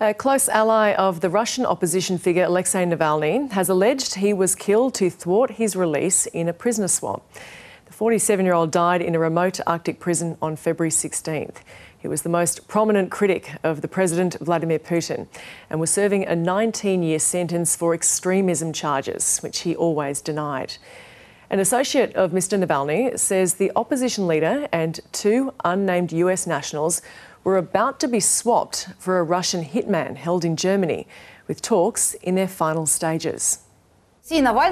A close ally of the Russian opposition figure Alexei Navalny has alleged he was killed to thwart his release in a prisoner swap. The 47-year-old died in a remote Arctic prison on February 16th. He was the most prominent critic of the President Vladimir Putin and was serving a 19-year sentence for extremism charges, which he always denied. An associate of Mr Navalny says the opposition leader and two unnamed US nationals were about to be swapped for a Russian hitman held in Germany, with talks in their final stages. Alexei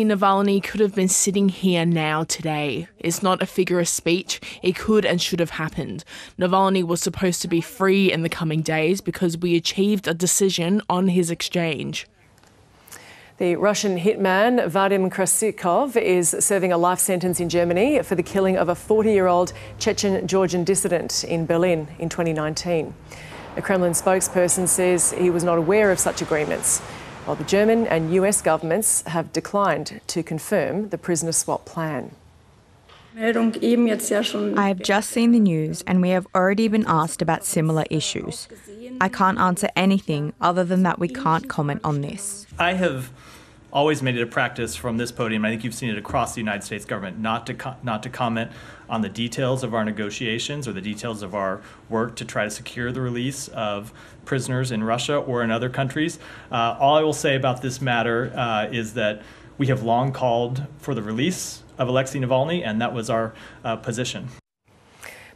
Navalny could have been sitting here now today. It's not a figure of speech. It could and should have happened. Navalny was supposed to be free in the coming days because we achieved a decision on his exchange. The Russian hitman Vadim Krasikov is serving a life sentence in Germany for the killing of a 40-year-old Chechen-Georgian dissident in Berlin in 2019. A Kremlin spokesperson says he was not aware of such agreements, while the German and US governments have declined to confirm the prisoner swap plan. I have just seen the news and we have already been asked about similar issues. I can't answer anything other than that we can't comment on this. I have always made it a practice from this podium, I think you've seen it across the United States government, not to comment on the details of our negotiations or the details of our work to try to secure the release of prisoners in Russia or in other countries. All I will say about this matter is that we have long called for the release of Alexei Navalny, and that was our position.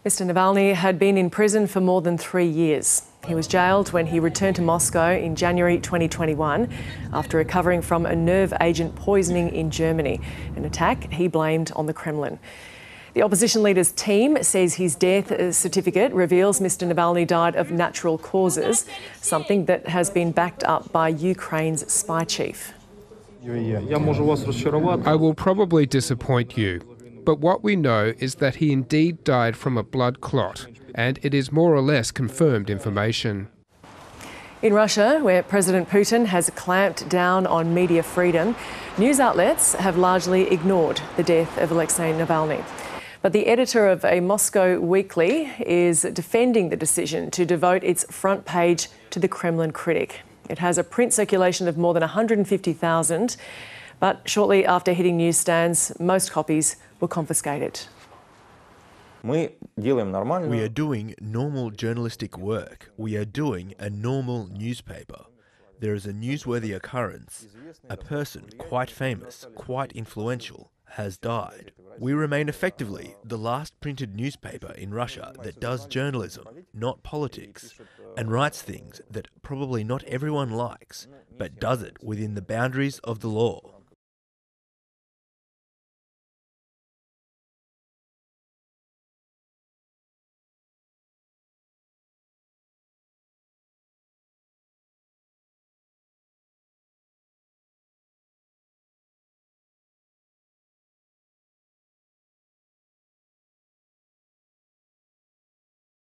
Mr Navalny had been in prison for more than 3 years. He was jailed when he returned to Moscow in January 2021 after recovering from a nerve agent poisoning in Germany, an attack he blamed on the Kremlin. The opposition leader's team says his death certificate reveals Mr Navalny died of natural causes, something that has been backed up by Ukraine's spy chief. I will probably disappoint you, but what we know is that he indeed died from a blood clot, and it is more or less confirmed information. In Russia, where President Putin has clamped down on media freedom, news outlets have largely ignored the death of Alexei Navalny. But the editor of a Moscow weekly is defending the decision to devote its front page to the Kremlin critic. It has a print circulation of more than 150,000, but shortly after hitting newsstands, most copies were confiscated. We are doing normal journalistic work. We are doing a normal newspaper. There is a newsworthy occurrence. A person quite famous, quite influential, has died. We remain effectively the last printed newspaper in Russia that does journalism, not politics, and writes things that probably not everyone likes, but does it within the boundaries of the law.